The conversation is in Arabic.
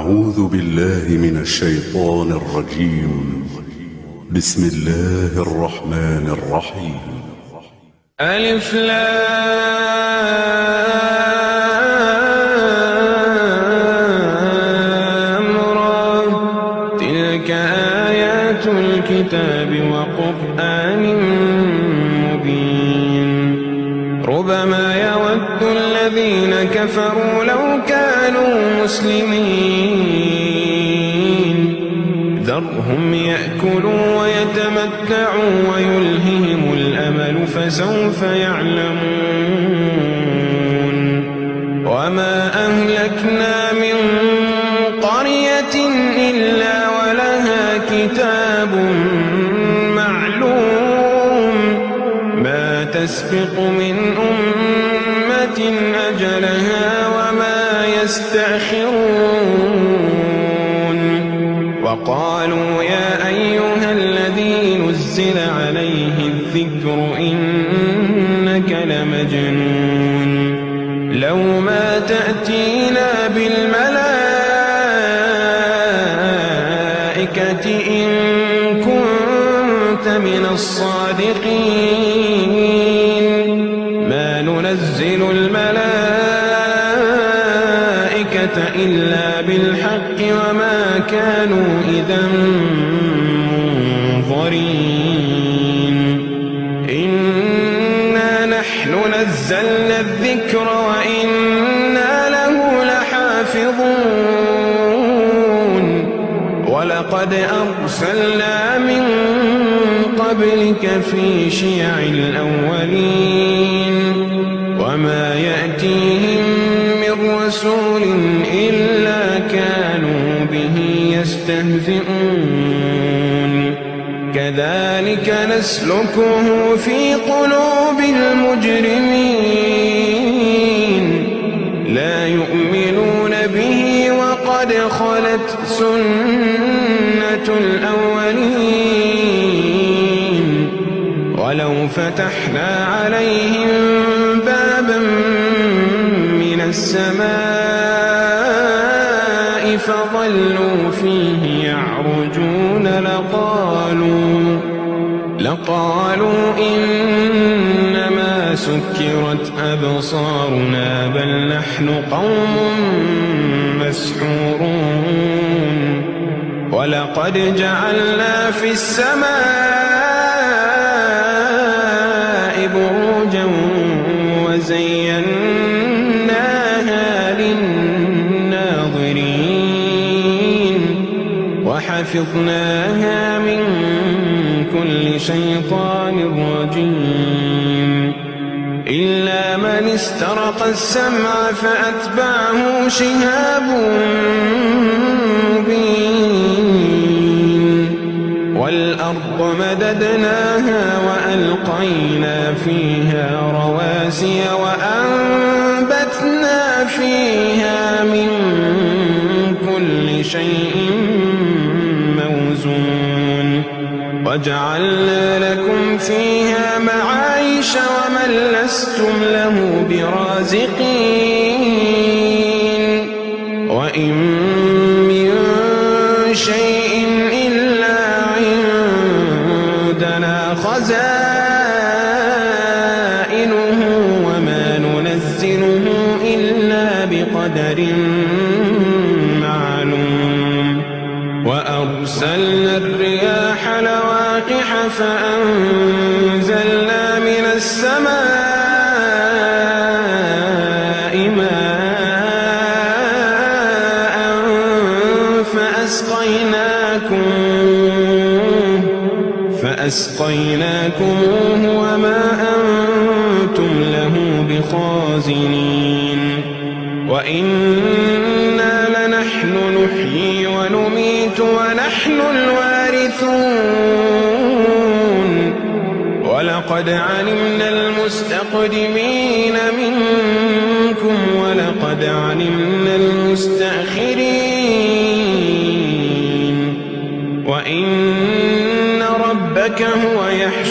أعوذ بالله من الشيطان الرجيم. بسم الله الرحمن الرحيم. ألف لام را تلك آيات الكتاب وقرآن مبين ربما يود الذين كفروا لو كانوا مسلمين ذرهم يأكلوا ويتمتعوا ويلههم الأمل فسوف يعلمون وما أهلكنا من قرية إلا ولها كتاب معلوم ما تسبق من أمة أجلها وما يستأخرون وقالوا يا أيها الذي نزل عليه الذكر إنك لمجنون لو ما تأتينا بالملائكة إن كنت من الصادقين ما ننزل الملائكة إلا بالحق وما كانوا إذا منظرين إنا نحن نزلنا الذكر وإنا له لحافظون ولقد أرسلنا من قبلك في شيع الأولين وما يأتيهم من رسول إلا كانوا به يستهزئون كذلك نسلكه في قلوب المجرمين لا يؤمنون به وقد خلت سنة الأولين ولو فتحنا عليهم بابا من السماء فظلوا فيه يعرجون لقالوا إنما سكرت أبصارنا بل نحن قوم مسحورون ولقد جعلنا في السماء بروجا وزيناها للناظرين وحفظناها من كل شيطان رجيم إلا من استرق السمع فأتبعه شهاب مبين والأرض مددناها وألقينا فيها رواسي وأنبتنا فيها من كل شيء موزون وجعلنا لكم فيها معايش ومن لستم له برازقين وإن من شيء إلا عندنا خزائنه وما ننزله إلا بقدر معلوم وأرسلنا الرياح لواقح فأنزلنا من السماء ماء فأسقيناكموه وما أنتم له بخازنين وإنا لنحن نحيي ونميت ونحن الوارثون ولقد علمنا المستقدمين منكم ولقد علمنا المستأخرين وإن ربك هو يحشر